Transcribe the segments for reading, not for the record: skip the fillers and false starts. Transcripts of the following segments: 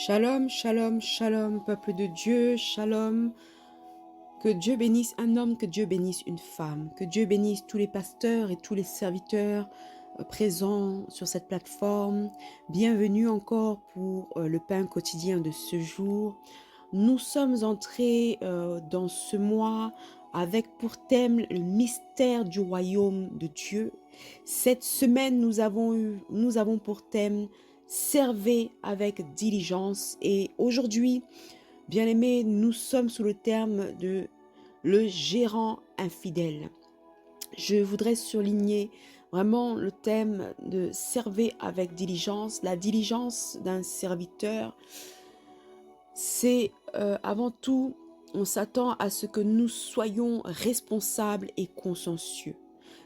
Shalom, shalom, shalom, peuple de Dieu, shalom. Que Dieu bénisse un homme, que Dieu bénisse une femme, que Dieu bénisse tous les pasteurs et tous les serviteurs présents sur cette plateforme. Bienvenue encore pour le pain quotidien de ce jour. Nous sommes entrés dans ce mois avec pour thème le mystère du royaume de Dieu. Cette semaine, nous avons pour thème servez avec diligence. Et aujourd'hui, bien-aimés, nous sommes sous le terme de le gérant infidèle. Je voudrais surligner vraiment le thème de servez avec diligence. La diligence d'un serviteur, c'est avant tout, on s'attend à ce que nous soyons responsables et consciencieux.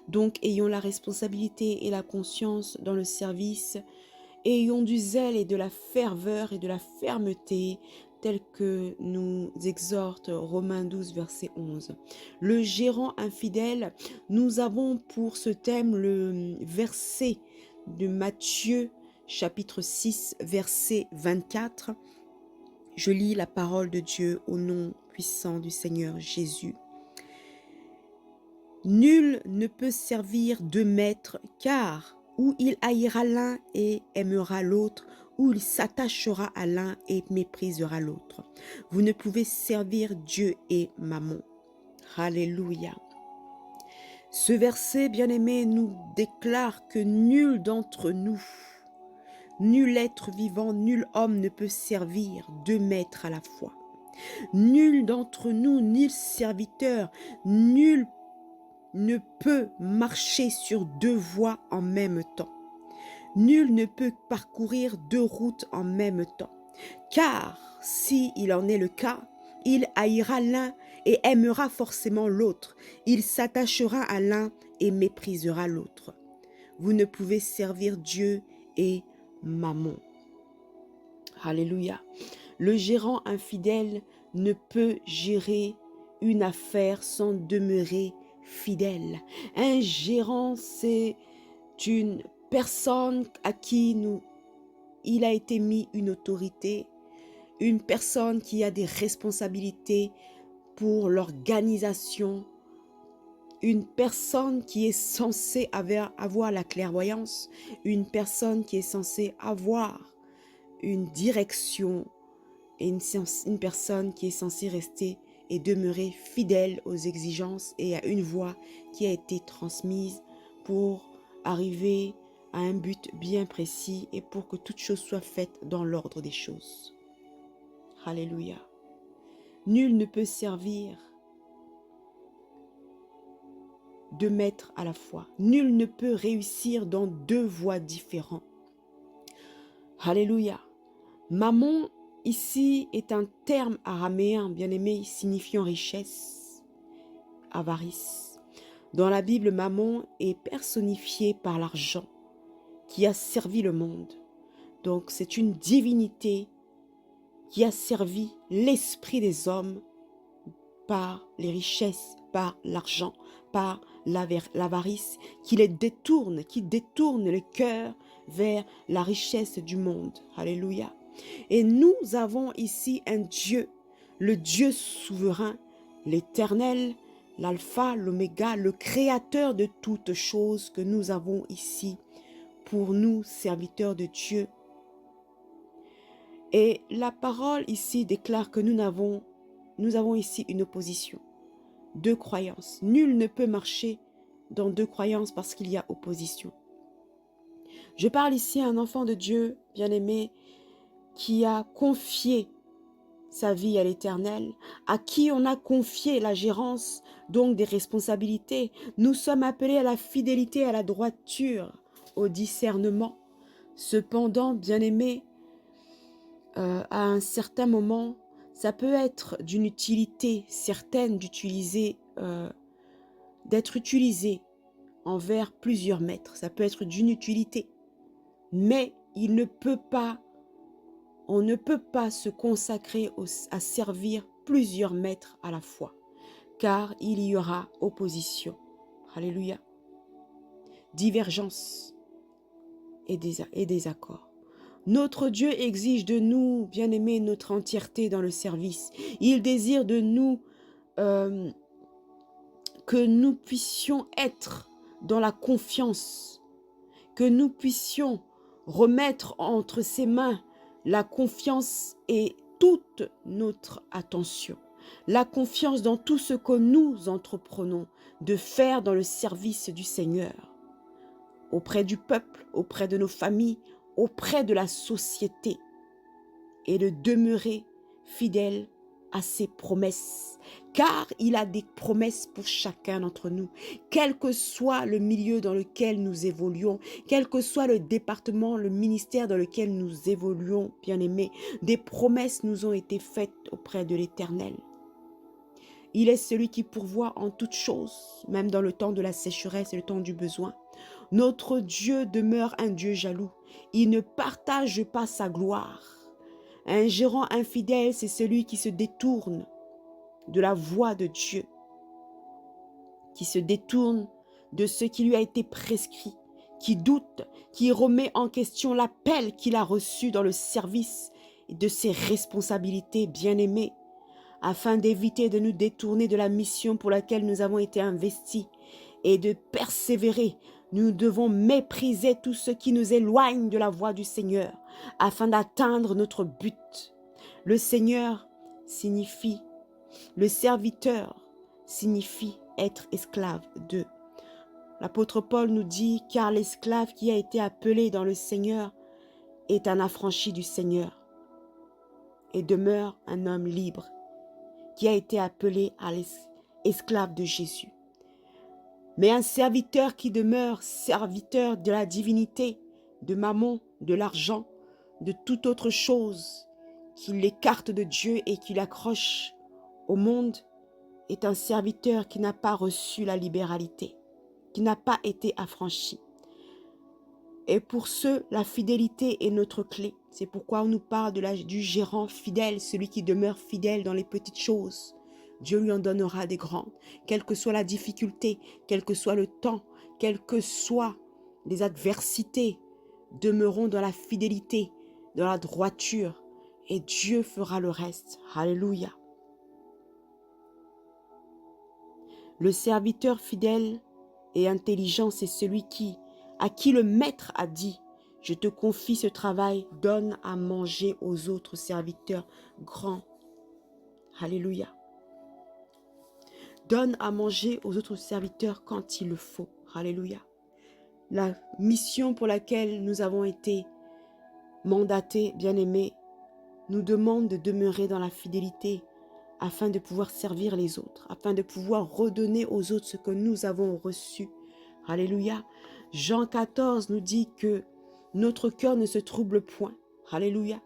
Donc, ayons la responsabilité et la conscience dans le service. Ayons du zèle et de la ferveur et de la fermeté, tel que nous exhorte Romains 12, verset 11. Le gérant infidèle, nous avons pour ce thème le verset de Matthieu, chapitre 6, verset 24. Je lis la parole de Dieu au nom puissant du Seigneur Jésus. Nul ne peut servir deux maîtres, car ou il haïra l'un et aimera l'autre, ou il s'attachera à l'un et méprisera l'autre. Vous ne pouvez servir Dieu et Mammon. Alléluia. Ce verset, bien-aimé, nous déclare que nul d'entre nous, nul être vivant, nul homme ne peut servir deux maîtres à la fois. Nul d'entre nous, nul serviteur, nul ne peut marcher sur deux voies en même temps. Nul ne peut parcourir deux routes en même temps. Car, si il en est le cas, il haïra l'un et aimera forcément l'autre. Il s'attachera à l'un et méprisera l'autre. Vous ne pouvez servir Dieu et Mammon. Alléluia. Le gérant infidèle ne peut gérer une affaire sans demeurer fidèle. Un gérant, c'est une personne à qui il a été mis une autorité, une personne qui a des responsabilités pour l'organisation, une personne qui est censée avoir la clairvoyance, une personne qui est censée avoir une direction et une personne qui est censée rester et demeurer fidèle aux exigences et à une voie qui a été transmise pour arriver à un but bien précis et pour que toute chose soit faite dans l'ordre des choses. Alléluia. Nul ne peut servir deux maîtres à la fois. Nul ne peut réussir dans deux voies différentes. Alléluia. Mammon, ici, est un terme araméen, bien-aimé, signifiant richesse, avarice. Dans la Bible, Mammon est personnifié par l'argent qui a servi le monde. Donc, c'est une divinité qui a servi l'esprit des hommes par les richesses, par l'argent, par l'avarice, qui détourne le cœur vers la richesse du monde. Alléluia. Et nous avons ici un Dieu, le Dieu souverain, l'Éternel, l'Alpha, l'Oméga, le Créateur de toutes choses que nous avons ici pour nous, serviteurs de Dieu. Et la parole ici déclare que nous avons ici une opposition, deux croyances. Nul ne peut marcher dans deux croyances parce qu'il y a opposition. Je parle ici à un enfant de Dieu, bien-aimé, qui a confié sa vie à l'Éternel, à qui on a confié la gérance, donc des responsabilités. Nous sommes appelés à la fidélité, à la droiture, au discernement. Cependant, bien-aimé, à un certain moment, ça peut être d'une utilité certaine d'être utilisé envers plusieurs maîtres. Ça peut être d'une utilité, mais on ne peut pas se consacrer à servir plusieurs maîtres à la fois, car il y aura opposition. Alléluia. Divergence et désaccord. Notre Dieu exige de nous, bien-aimés, notre entièreté dans le service. Il désire de nous euh, que nous puissions être dans la confiance, que nous puissions remettre entre ses mains la confiance et toute notre attention. La confiance dans tout ce que nous entreprenons de faire dans le service du Seigneur, auprès du peuple, auprès de nos familles, auprès de la société, et de demeurer fidèle à ses promesses, car il a des promesses pour chacun d'entre nous, quel que soit le milieu dans lequel nous évoluons, quel que soit le département, le ministère dans lequel nous évoluons, bien-aimés, des promesses nous ont été faites auprès de l'Éternel. Il est celui qui pourvoit en toutes choses, même dans le temps de la sécheresse et le temps du besoin. Notre Dieu demeure un Dieu jaloux. Il ne partage pas sa gloire. Un gérant infidèle, c'est celui qui se détourne de la voie de Dieu, qui se détourne de ce qui lui a été prescrit, qui doute, qui remet en question l'appel qu'il a reçu dans le service de ses responsabilités bien-aimées, afin d'éviter de nous détourner de la mission pour laquelle nous avons été investis et de persévérer. Nous devons mépriser tout ce qui nous éloigne de la voie du Seigneur afin d'atteindre notre but. Le Seigneur signifie, le serviteur signifie être esclave de. L'apôtre Paul nous dit, car l'esclave qui a été appelé dans le Seigneur est un affranchi du Seigneur et demeure un homme libre qui a été appelé à l'esclave de Jésus. Mais un serviteur qui demeure serviteur de la divinité, de Mammon, de l'argent, de toute autre chose qui l'écarte de Dieu et qui l'accroche au monde, est un serviteur qui n'a pas reçu la libéralité, qui n'a pas été affranchi. Et pour ceux, la fidélité est notre clé. C'est pourquoi on nous parle du gérant fidèle, celui qui demeure fidèle dans les petites choses. Dieu lui en donnera des grandes, quelle que soit la difficulté, quel que soit le temps, quelles que soient les adversités. Demeurons dans la fidélité, dans la droiture, et Dieu fera le reste. Alléluia. Le serviteur fidèle et intelligent, c'est celui à qui le maître a dit, je te confie ce travail, donne à manger aux autres serviteurs grands. Alléluia. Donne à manger aux autres serviteurs quand il le faut. Alléluia. La mission pour laquelle nous avons été mandatés, bien-aimés, nous demande de demeurer dans la fidélité afin de pouvoir servir les autres, afin de pouvoir redonner aux autres ce que nous avons reçu. Alléluia. Jean 14 nous dit que notre cœur ne se trouble point. Alléluia.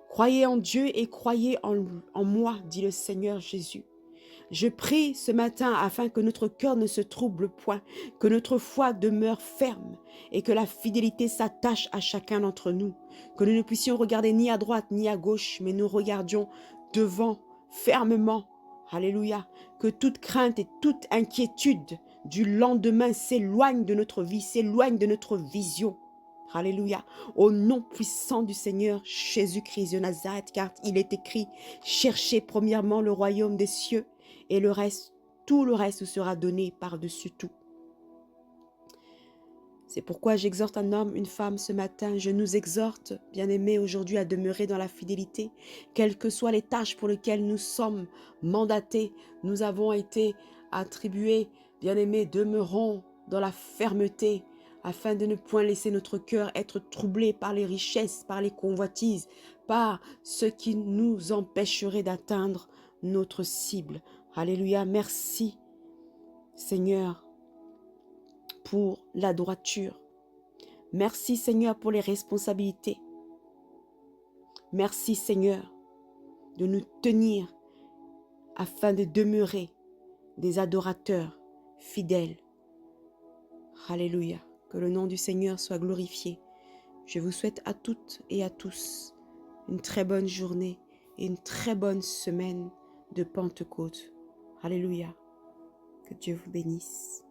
Croyez en Dieu et croyez en moi, dit le Seigneur Jésus. Je prie ce matin afin que notre cœur ne se trouble point, que notre foi demeure ferme et que la fidélité s'attache à chacun d'entre nous, que nous ne puissions regarder ni à droite ni à gauche, mais nous regardions devant fermement. Alléluia. Que toute crainte et toute inquiétude du lendemain s'éloigne de notre vie, s'éloigne de notre vision. Alléluia. Au nom puissant du Seigneur Jésus-Christ de Nazareth, car il est écrit, cherchez premièrement le royaume des cieux et le reste, tout le reste sera donné par-dessus tout. C'est pourquoi j'exhorte un homme, une femme ce matin. Je nous exhorte, bien-aimés, aujourd'hui à demeurer dans la fidélité, quelles que soient les tâches pour lesquelles nous sommes mandatés. Nous avons été attribués, bien-aimés, demeurons dans la fermeté, afin de ne point laisser notre cœur être troublé par les richesses, par les convoitises, par ce qui nous empêcherait d'atteindre notre cible. Alléluia, merci Seigneur pour la droiture. Merci Seigneur pour les responsabilités. Merci Seigneur de nous tenir afin de demeurer des adorateurs fidèles. Alléluia. Que le nom du Seigneur soit glorifié. Je vous souhaite à toutes et à tous une très bonne journée et une très bonne semaine de Pentecôte. Alléluia. Que Dieu vous bénisse.